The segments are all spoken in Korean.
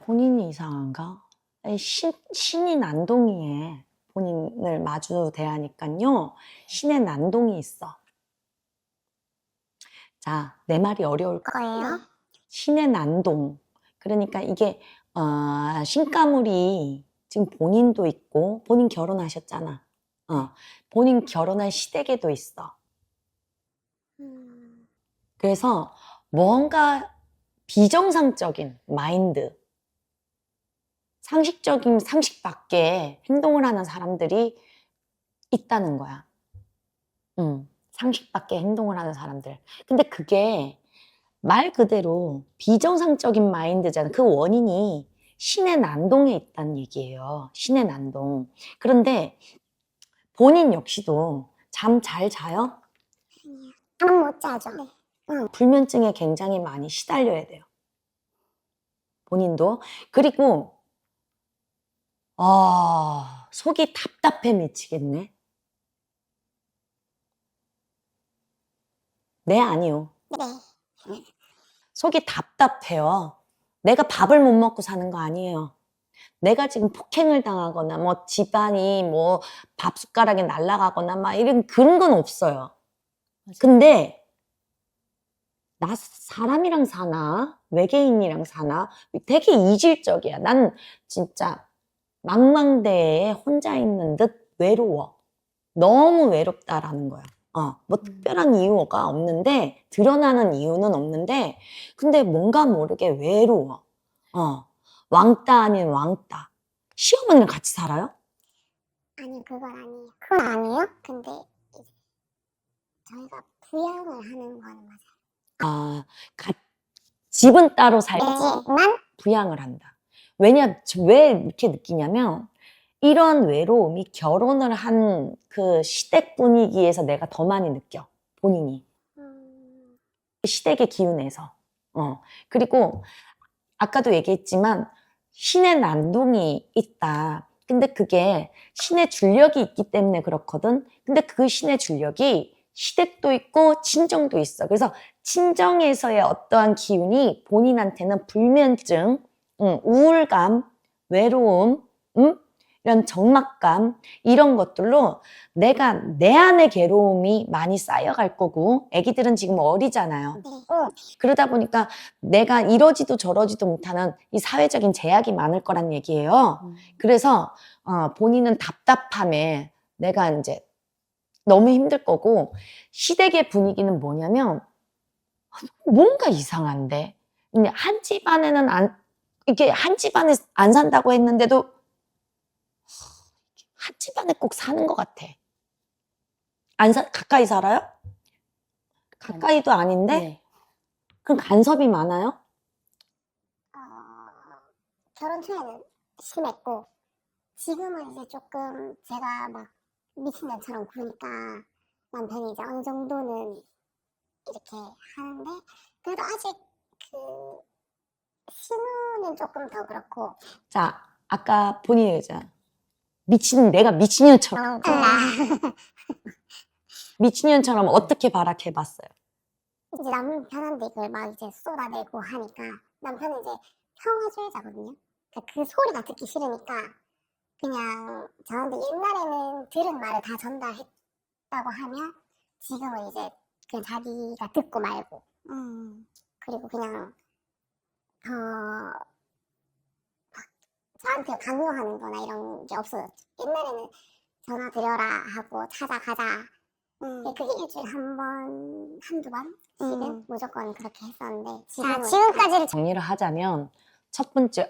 본인이 이상한가? 아니, 신이 난동이에 본인을 마주 대하니까요. 신의 난동이 있어. 자, 내 말이 어려울 거예요? 신의 난동. 그러니까 이게 신가물이 지금 본인도 있고 본인 결혼하셨잖아. 본인 결혼한 시댁에도 있어. 그래서 뭔가 비정상적인 마인드, 상식적인 상식 밖에 행동을 하는 사람들이 있다는 거야. 상식 밖에 행동을 하는 사람들. 근데 그게 말 그대로 비정상적인 마인드잖아. 그 원인이 신의 난동에 있다는 얘기예요. 신의 난동. 그런데 본인 역시도 잠 잘 자요? 잠 못 자죠. 네. 불면증에 굉장히 많이 시달려야 돼요. 본인도. 그리고 속이 답답해 미치겠네. 네, 아니요. 네. 속이 답답해요. 내가 밥을 못 먹고 사는 거 아니에요. 내가 지금 폭행을 당하거나 뭐 집안이 뭐 밥 숟가락이 날아가거나 막 이런 그런 건 없어요. 근데 나 사람이랑 사나 외계인이랑 사나 되게 이질적이야. 난 진짜 망망대해에 혼자 있는 듯 외로워. 너무 외롭다라는 거야. 뭐 특별한 이유가 없는데 드러나는 이유는 없는데 근데 뭔가 모르게 외로워. 왕따 아닌 왕따. 시어머니랑 같이 살아요? 아니, 그건 아니에요. 그건 아니에요? 근데 이제 저희가 부양을 하는 거는 맞아요. 집은 따로 살지 네. 부양을 한다. 왜 이렇게 느끼냐면 이런 외로움이 결혼을 한 그 시댁 분위기에서 내가 더 많이 느껴. 본인이. 시댁의 기운에서. 그리고 아까도 얘기했지만 신의 난동이 있다. 근데 그게 신의 줄력이 있기 때문에 그렇거든. 근데 그 신의 줄력이 시댁도 있고 친정도 있어. 그래서 친정에서의 어떠한 기운이 본인한테는 불면증, 우울감, 외로움, 이런 적막감 이런 것들로 내가 내 안의 괴로움이 많이 쌓여갈 거고 애기들은 지금 어리잖아요. 네. 그러다 보니까 내가 이러지도 저러지도 못하는 이 사회적인 제약이 많을 거란 얘기예요. 그래서 본인은 답답함에 내가 이제 너무 힘들 거고 시댁의 분위기는 뭐냐면 뭔가 이상한데 한 집안에는 이게 한 집안에 안 산다고 했는데도 한 집안에 꼭 사는 것 같아. 가까이 살아요? 가까이도 아닌데? 네. 그럼 간섭이 많아요? 결혼 초에는 심했고 지금은 이제 조금 제가 막 미친년처럼 구니까 남편이 이제 어느 정도는 이렇게 하는데 그래도 아직 그 신우는 조금 더 그렇고. 자, 아까 본인이 얘기했잖아. 내가 미친년처럼. 미친년처럼 어떻게 발악해봤어요? 이제 남편한테 그걸 막 이제 쏟아내고 하니까 남편은 이제 평화주의자거든요. 그러니까 그 소리가 듣기 싫으니까 그냥 저한테 옛날에는 들은 말을 다 전달했다고 하면 지금은 이제 그냥 자기가 듣고 말고 그리고 그냥 저한테 강요하는 거나 이런 게 없어졌죠. 옛날에는 전화 드려라 하고 찾아가자. 그게 일주일에 한 번, 한두 번씩은 무조건 그렇게 했었는데 지금까지를 정리를 하자면 첫 번째,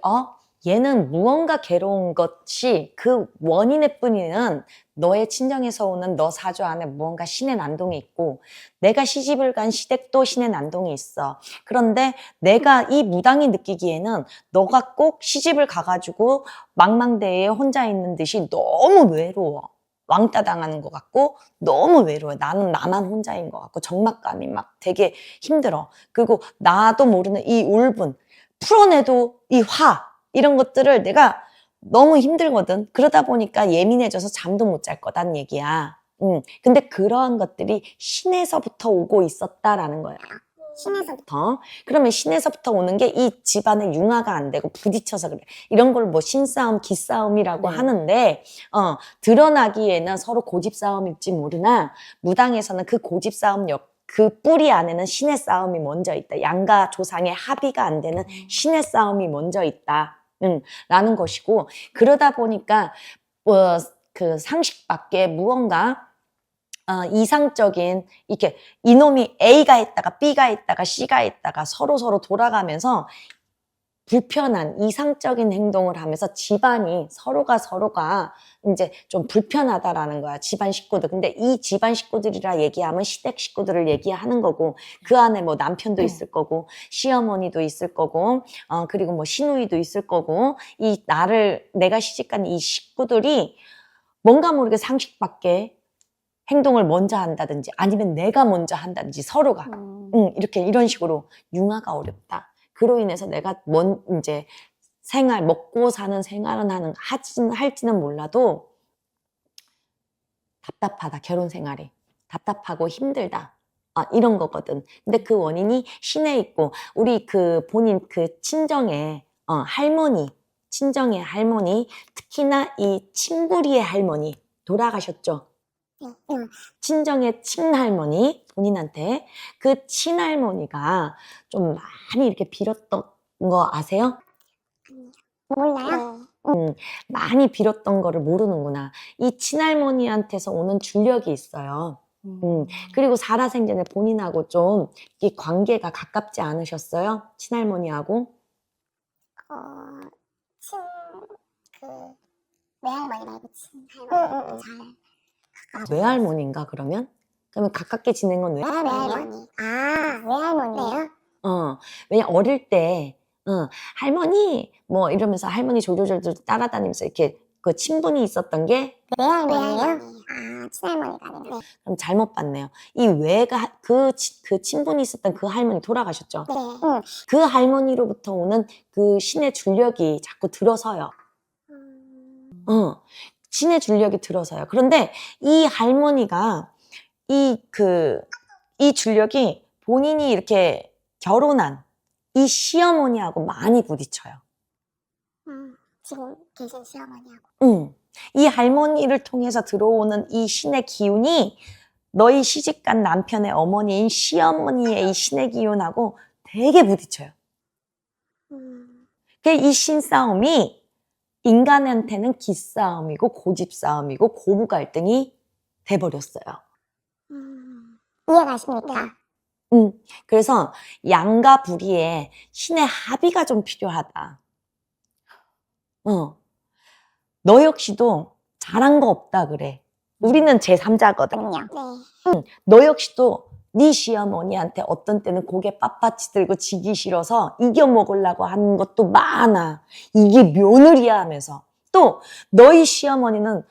얘는 무언가 괴로운 것이 그 원인의 뿐이는 너의 친정에서 오는 너 사주 안에 무언가 신의 난동이 있고 내가 시집을 간 시댁도 신의 난동이 있어. 그런데 내가 이 무당이 느끼기에는 너가 꼭 시집을 가가지고 망망대해에 혼자 있는 듯이 너무 외로워. 왕따 당하는 것 같고 너무 외로워. 나는 나만 혼자인 것 같고 적막감이 막 되게 힘들어. 그리고 나도 모르는 이 울분, 풀어내도 이 화 이런 것들을 내가 너무 힘들거든. 그러다 보니까 예민해져서 잠도 못 잘 거란 얘기야. 근데 그러한 것들이 신에서부터 오고 있었다라는 거야. 신에서부터. 그러면 신에서부터 오는 게 이 집안에 융화가 안 되고 부딪혀서 그래. 이런 걸 뭐 신싸움, 기싸움이라고 네. 하는데 드러나기에는 서로 고집 싸움일지 모르나 무당에서는 그 고집 싸움 그 뿌리 안에는 신의 싸움이 먼저 있다. 양가 조상의 합의가 안 되는 신의 싸움이 먼저 있다. 라는 것이고, 그러다 보니까 그 상식 밖에 무언가 이상적인, 이렇게 이놈이 A가 있다가 B가 있다가 C가 있다가 서로 돌아가면서 불편한 이상적인 행동을 하면서 집안이 서로가 이제 좀 불편하다라는 거야. 집안 식구들. 근데 이 집안 식구들이라 얘기하면 시댁 식구들을 얘기하는 거고, 그 안에 뭐 남편도 있을 거고, 시어머니도 있을 거고, 그리고 뭐 시누이도 있을 거고, 내가 시집간 이 식구들이 뭔가 모르게 상식 밖에 행동을 먼저 한다든지 아니면 내가 먼저 한다든지 서로가 이렇게 이런 식으로 융화가 어렵다. 그로 인해서 내가 이제 먹고 사는 생활은 할지는 몰라도 답답하다. 결혼 생활이 답답하고 힘들다. 이런 거거든. 근데 그 원인이 신에 있고 우리 그 본인 그 친정의 친정의 할머니, 특히나 이 친부리의 할머니 돌아가셨죠. 친정의 친할머니, 본인한테 그 친할머니가 좀 많이 이렇게 빌었던 거 아세요? 몰라요? 많이 빌었던 거를 모르는구나. 이 친할머니한테서 오는 준력이 있어요. 그리고 살아생전에 본인하고 좀 이 관계가 가깝지 않으셨어요? 친할머니하고? 외할머니 말고 친할머니. 외할머니인가 그러면? 그러면 가깝게 지낸 건 외할머니. 외할머니예요? 왜냐 어릴 때 할머니 뭐 이러면서 할머니 졸졸졸 따라다니면서 이렇게 그 친분이 있었던 게 외할머니예요? 친할머니가 아니네. 그럼 잘못 봤네요. 이 외가 그 친분이 있었던 그 할머니 돌아가셨죠? 네. 그 할머니로부터 오는 그 신의 준력이 자꾸 들어서요. 신의 준력이 들어서요. 그런데 이 할머니가 이 준력이 본인이 이렇게 결혼한 이 시어머니하고 많이 부딪혀요. 지금 계신 시어머니하고. 이 할머니를 통해서 들어오는 이 신의 기운이 너희 시집간 남편의 어머니인 시어머니의 이 신의 기운하고 되게 부딪혀요. 이 신싸움이 인간한테는 기싸움이고 고집싸움이고 고부 갈등이 돼버렸어요. 이해가십니까? 그래서 양가 불이에 신의 합의가 좀 필요하다. 너 역시도 잘한 거 없다 그래. 우리는 제3자거든요. 네. 너 역시도 네 시어머니한테 어떤 때는 고개 빳빳이 들고 지기 싫어서 이겨먹으려고 하는 것도 많아. 이게 며느리야 하면서. 또 너희 시어머니는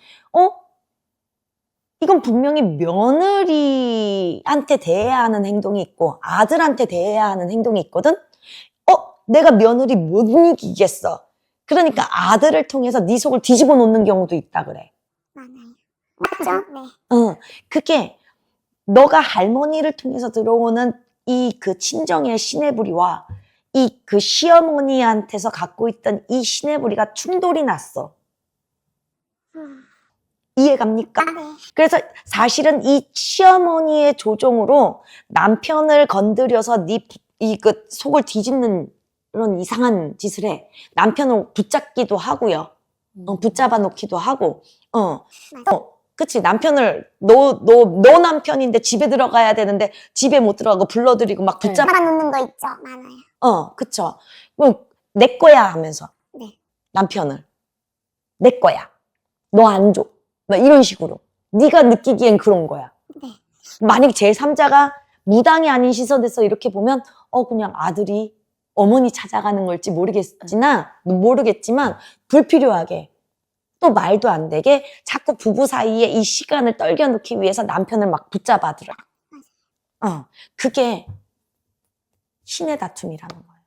이건 분명히 며느리한테 대해야 하는 행동이 있고 아들한테 대해야 하는 행동이 있거든? 내가 며느리 못 이기겠어. 그러니까 아들을 통해서 네 속을 뒤집어 놓는 경우도 있다 그래. 많아요. 맞죠? 네. 그게 너가 할머니를 통해서 들어오는 이 그 친정의 신의 부리와 이 그 시어머니한테서 갖고 있던 이 신의 부리가 충돌이 났어. 이해갑니까? 네. 그래서 사실은 이 시어머니의 조종으로 남편을 건드려서 그 속을 뒤집는 그런 이상한 짓을 해. 남편을 붙잡기도 하고요. 붙잡아 놓기도 하고. 그치. 남편을 너 남편인데 집에 들어가야 되는데 집에 못 들어가고 불러들이고 막 붙잡아 잡아놓는 거 있죠? 많아요. 그쵸. 내 거야 하면서. 네. 남편을. 내 거야. 너 안 줘. 막 이런 식으로. 네가 느끼기엔 그런 거야. 네. 만약 제3자가 무당이 아닌 시선에서 이렇게 보면 그냥 아들이 어머니 찾아가는 걸지 모르겠지만 불필요하게 또 말도 안 되게 자꾸 부부 사이에 이 시간을 떨겨놓기 위해서 남편을 막 붙잡아들어. 그게 신의 다툼이라는 거예요.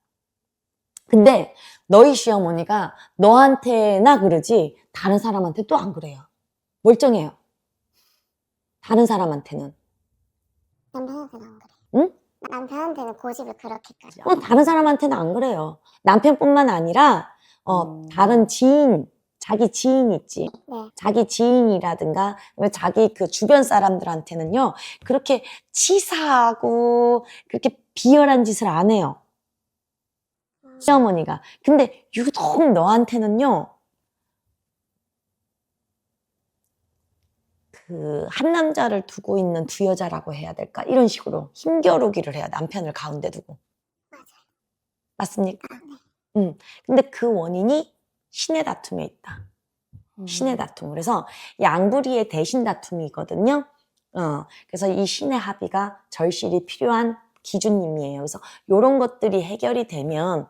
근데 너희 시어머니가 너한테나 그러지 다른 사람한테 또 안 그래요. 멀쩡해요. 다른 사람한테는. 남편한테는 안 그래. 응? 남편한테는 고집을 그렇게까지. 다른 사람한테는 안 그래요. 남편뿐만 아니라 다른 지인, 자기 지인 있지. 네. 자기 지인이라든가 자기 그 주변 사람들한테는요. 그렇게 치사하고 그렇게 비열한 짓을 안 해요. 시어머니가. 근데 유독 너한테는요. 그 한 남자를 두고 있는 두 여자라고 해야 될까? 이런 식으로 힘겨루기를 해요. 남편을 가운데 두고. 맞아요. 맞습니까? 네. 근데 그 원인이 신의 다툼에 있다. 신의 다툼. 그래서 양부리의 대신 다툼이거든요. 그래서 이 신의 합의가 절실히 필요한 기준님이에요. 그래서 이런 것들이 해결이 되면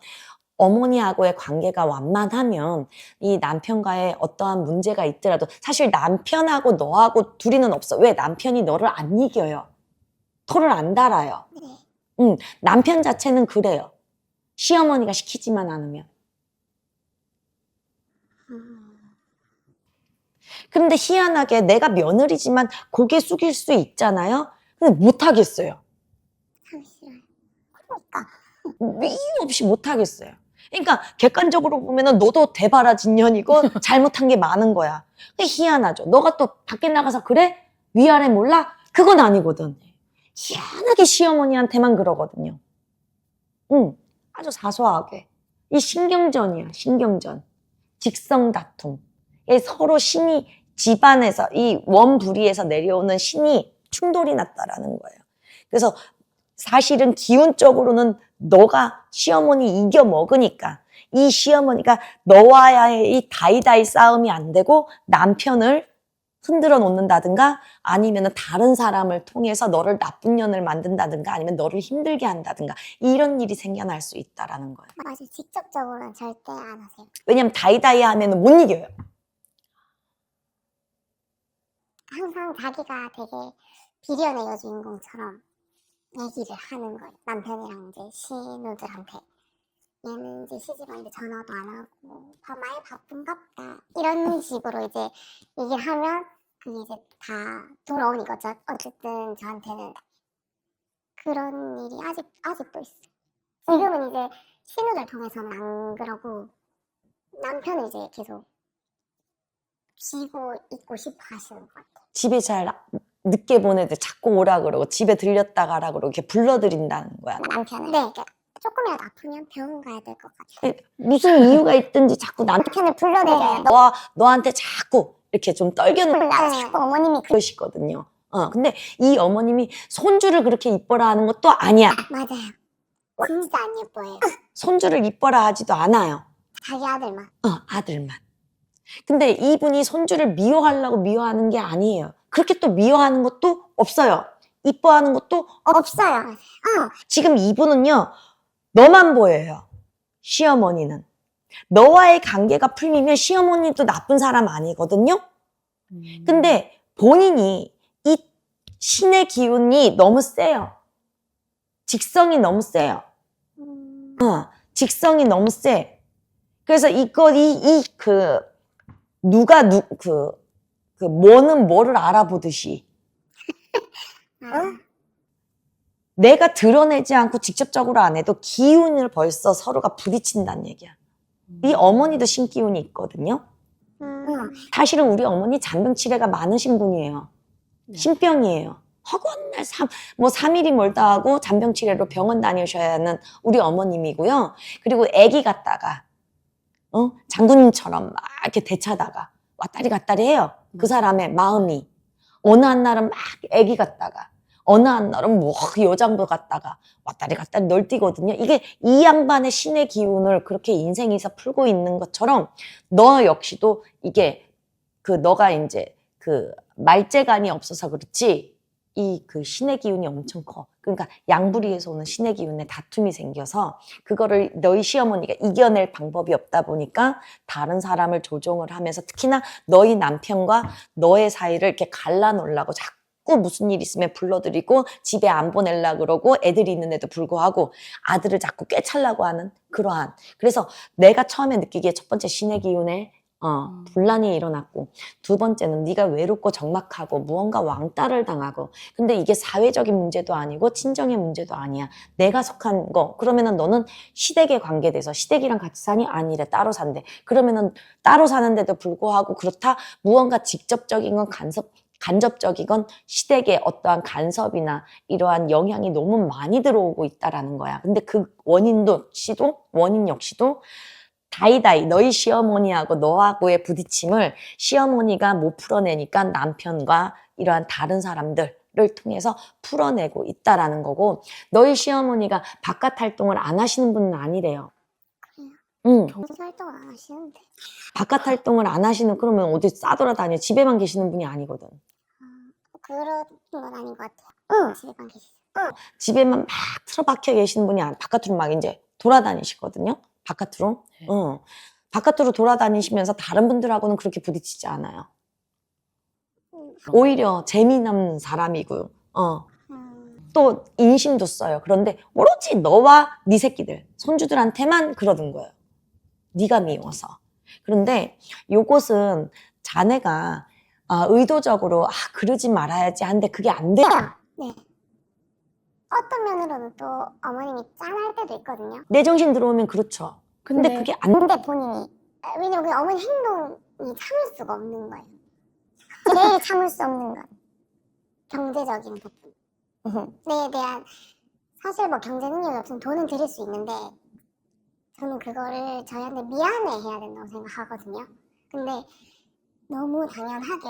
어머니하고의 관계가 완만하면 이 남편과의 어떠한 문제가 있더라도 사실 남편하고 너하고 둘이는 없어. 왜? 남편이 너를 안 이겨요. 토를 안 달아요. 네. 남편 자체는 그래요. 시어머니가 시키지만 않으면. 근데 희한하게 내가 며느리지만 고개 숙일 수 있잖아요. 근데 못 하겠어요. 하기 싫어요. 그러니까. 이유 없이 못 하겠어요. 그러니까 객관적으로 보면은 너도 대바라진 년이고 잘못한 게 많은 거야. 그게 희한하죠. 너가 또 밖에 나가서 그래? 위아래 몰라? 그건 아니거든. 희한하게 시어머니한테만 그러거든요. 아주 사소하게. 이 신경전이야, 신경전. 직성 다툼. 서로 신이 집안에서 이 원불위에서 내려오는 신이 충돌이 났다라는 거예요. 그래서 사실은 기운적으로는 너가 시어머니 이겨 먹으니까 이 시어머니가 너와의 이 다이다이 싸움이 안 되고 남편을 흔들어 놓는다든가 아니면 다른 사람을 통해서 너를 나쁜 년을 만든다든가 아니면 너를 힘들게 한다든가 이런 일이 생겨날 수 있다라는 거예요. 맞아요. 직접적으로는 절대 안 하세요. 왜냐면 다이다이 하면 못 이겨요. 항상 자기가 되게 비련의 여주인공처럼 얘기를 하는 거예요. 남편이랑 이제 신우들한테. 얘는 이제 시집 왔는데 전화도 안 하고 많이 바쁜갑다. 이런 식으로 이제 얘기를 하면 그게 이제 다 돌아오는 거죠. 어쨌든 저한테는 그런 일이 아직도 있어요. 지금은 이제 신우들 통해서는 안 그러고 남편은 이제 계속 쉬고 있고 싶어 하시는 것 같아요. 집에 잘 늦게 보내도 자꾸 오라 그러고 집에 들렸다 가라 그러고 이렇게 불러들인다는 거야. 남편은. 네. 그러니까 조금이라도 아프면 병원 가야 될 것 같아요. 무슨 이유가 있든지 자꾸 남편을 불러내려요. 너한테 자꾸 이렇게 좀 떨겨놓고 자꾸 어머님이 그러시거든요. 근데 이 어머님이 손주를 그렇게 이뻐라 하는 것도 아니야. 맞아요. 진짜 안 예뻐요. 손주를 이뻐라 하지도 않아요. 자기 아들만. 아들만. 근데 이분이 손주를 미워하려고 미워하는 게 아니에요. 그렇게 또 미워하는 것도 없어요. 이뻐하는 것도 없어요. 지금 이분은요. 너만 보여요. 시어머니는. 너와의 관계가 풀리면 시어머니도 나쁜 사람 아니거든요. 근데 본인이 이 신의 기운이 너무 세요. 직성이 너무 세요. 직성이 너무 세. 그래서 뭐는 뭐를 알아보듯이 내가 드러내지 않고 직접적으로 안 해도 기운을 벌써 서로가 부딪힌다는 얘기야. 이 어머니도 신기운이 있거든요. 사실은 우리 어머니 잔병치레가 많으신 분이에요. 신병이에요. 허구한 날 3일이 멀다 하고 잔병치레로 병원 다니셔야 하는 우리 어머님이고요. 그리고 애기 갔다가 장군님처럼 막 이렇게 대차다가 왔다리 갔다리 해요. 그 사람의 마음이. 어느 한 날은 막 애기 갔다가 어느 한 날은 뭐 여장부 갔다가 왔다리 갔다리 널뛰거든요. 이게 이 양반의 신의 기운을 그렇게 인생에서 풀고 있는 것처럼 너 역시도 이게 너가 이제 말재간이 없어서 그렇지 이 신의 기운이 엄청 커. 그러니까 양부리에서 오는 신의 기운에 다툼이 생겨서 그거를 너희 시어머니가 이겨낼 방법이 없다 보니까 다른 사람을 조종을 하면서 특히나 너희 남편과 너의 사이를 이렇게 갈라놓으려고 자꾸 무슨 일 있으면 불러들이고 집에 안 보내려고 그러고 애들이 있는데도 불구하고 아들을 자꾸 꿰차려고 하는 그러한. 그래서 내가 처음에 느끼기에 첫 번째 신의 기운의 분란이 일어났고, 두 번째는 네가 외롭고 적막하고 무언가 왕따를 당하고, 근데 이게 사회적인 문제도 아니고 친정의 문제도 아니야. 내가 속한 거. 그러면은 너는 시댁에 관계돼서 시댁이랑 같이 사니? 아니래. 따로 산대. 그러면은 따로 사는데도 불구하고 그렇다? 무언가 직접적인 건 간접적이건 시댁에 어떠한 간섭이나 이러한 영향이 너무 많이 들어오고 있다라는 거야. 근데 그 원인 역시도 다이다이 너희 시어머니하고 너하고의 부딪힘을 시어머니가 못 풀어내니까 남편과 이러한 다른 사람들을 통해서 풀어내고 있다라는 거고, 너희 시어머니가 바깥 활동을 안 하시는 분은 아니래요. 그래요. 응. 경제 활동을 안 하시는데. 바깥 활동을 안 하시는, 그러면 어디 싸돌아다녀. 집에만 계시는 분이 아니거든. 그런 건 아닌 것 같아요. 집에만 계시죠. 집에만 막 틀어박혀 계시는 분이 바깥으로 막 이제 돌아다니시거든요. 바깥으로. 네. 바깥으로 돌아다니시면서 다른 분들하고는 그렇게 부딪히지 않아요. 오히려 재미남는 사람이고요. 또 인심도 써요. 그런데 오로지 너와 네 새끼들, 손주들한테만 그러는 거예요. 네가 미워서. 그런데 요것은 자네가 의도적으로 그러지 말아야지 하는데 그게 안 돼요. 네. 어떤 면으로는 또 어머님이 짠할 때도 있거든요. 내 정신 들어오면 그렇죠. 근데 그게 안 근데 본인이 왜냐면 그 어머니 행동이 참을 수가 없는 거예요. 제일 참을 수 없는 건 경제적인 부분. 내에 대한 사실 뭐 경제 능력이 없으면 돈은 드릴 수 있는데 저는 그거를 저희한테 미안해해야 된다고 생각하거든요. 근데 너무 당연하게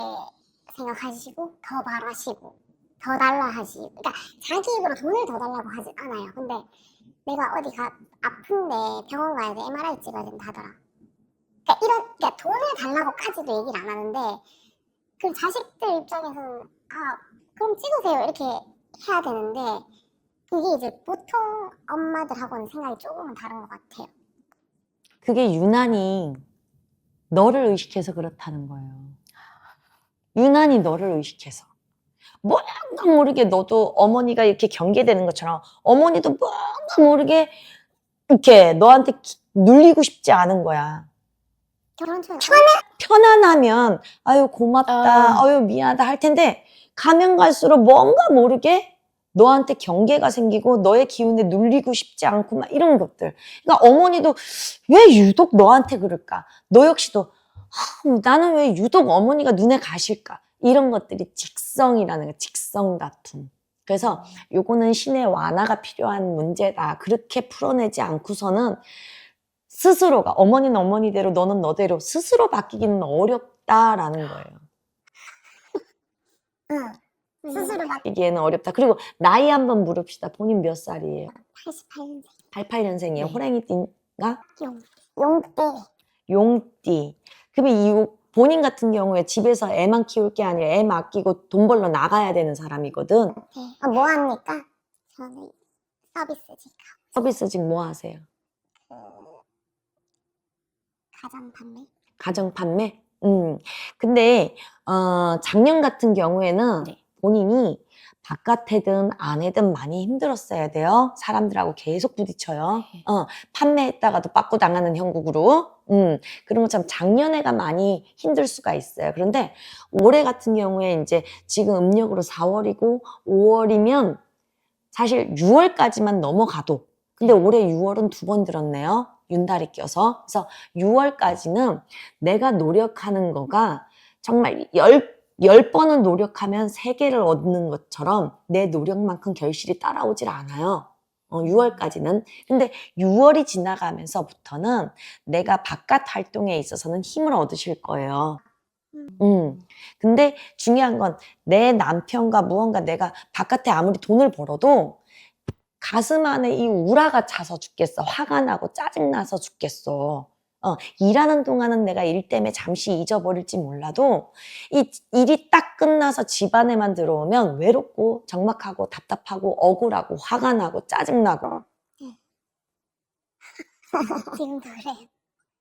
생각하시고 더 바라시고 더 달라 하시고, 그러니까 자기 입으로 돈을 더 달라고 하진 않아요. 근데 내가 어디가 아픈데 병원 가야 돼, MRI 찍어야 된다 하더라. 그러니까 돈을 달라고까지도 얘기를 안 하는데 그 자식들 입장에서는 그럼 찍으세요 이렇게 해야 되는데 그게 이제 보통 엄마들하고는 생각이 조금은 다른 것 같아요. 그게 유난히 너를 의식해서 그렇다는 거예요. 유난히 너를 의식해서. 뭔가 모르게 너도 어머니가 이렇게 경계되는 것처럼 어머니도 뭔가 모르게 이렇게 너한테 눌리고 싶지 않은 거야. 결혼 초에 편안하면 아유 고맙다, 아유 미안하다 할 텐데 가면 갈수록 뭔가 모르게 너한테 경계가 생기고 너의 기운에 눌리고 싶지 않고 막 이런 것들. 그러니까 어머니도 왜 유독 너한테 그럴까? 너 역시도 나는 왜 유독 어머니가 눈에 가실까? 이런 것들이 직성이라는 거, 직성 다툼. 그래서 요거는 신의 완화가 필요한 문제다. 그렇게 풀어내지 않고서는 스스로가, 어머니는 어머니대로 너는 너대로 스스로 바뀌기는 어렵다라는 거예요. 스스로 막 바뀌기에는 어렵다. 그리고 나이 한번 물읍시다. 본인 몇 살이에요? 88년생 88년생이에요. 네. 호랭이띠인가? 용띠. 용띠. 그러면 이 본인 같은 경우에 집에서 애만 키울 게 아니라 애 맡기고 돈 벌러 나가야 되는 사람이거든. 네. 뭐 합니까? 저는 서비스직 서비스직 뭐 하세요? 가전 판매. 가정 판매? 근데 작년 같은 경우에는 네. 본인이 바깥에든 안에든 많이 힘들었어야 돼요. 사람들하고 계속 부딪혀요. 네. 판매했다가도 빠꾸 당하는 형국으로. 그런 것처럼 작년에가 많이 힘들 수가 있어요. 그런데 올해 같은 경우에 이제 지금 음력으로 4월이고 5월이면 사실 6월까지만 넘어가도, 근데 올해 6월은 2번 들었네요. 윤달이 껴서. 그래서 6월까지는 내가 노력하는 거가 정말 10번을 노력하면 3개를 얻는 것처럼 내 노력만큼 결실이 따라오질 않아요. 6월까지는. 근데 6월이 지나가면서부터는 내가 바깥 활동에 있어서는 힘을 얻으실 거예요. 근데 중요한 건 내 남편과 무언가 내가 바깥에 아무리 돈을 벌어도 가슴 안에 이 우라가 차서 죽겠어. 화가 나고 짜증나서 죽겠어. 일하는 동안은 내가 일 때문에 잠시 잊어버릴지 몰라도 이 일이 딱 끝나서 집안에만 들어오면 외롭고 적막하고 답답하고 억울하고 화가 나고 짜증나고. 지금도 그래요.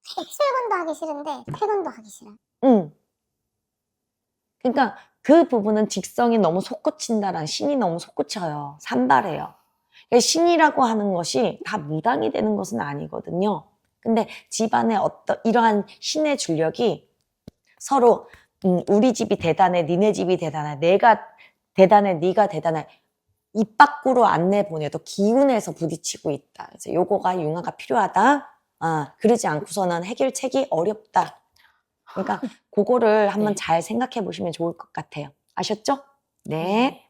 출근도 하기 싫은데 퇴근도 하기 싫어요. 그러니까 그 부분은 직성이 너무 솟구친다라는, 신이 너무 솟구쳐요. 산발해요. 신이라고 하는 것이 다 무당이 되는 것은 아니거든요. 근데 집안에 이러한 신의 줄력이 서로 우리 집이 대단해, 니네 집이 대단해, 내가 대단해, 네가 대단해. 입 밖으로 안 내보내도 기운에서 부딪히고 있다. 그래서 요거가 융화가 필요하다. 그러지 않고서는 해결책이 어렵다. 그러니까 그거를 한번 네. 잘 생각해 보시면 좋을 것 같아요. 아셨죠? 네. 네.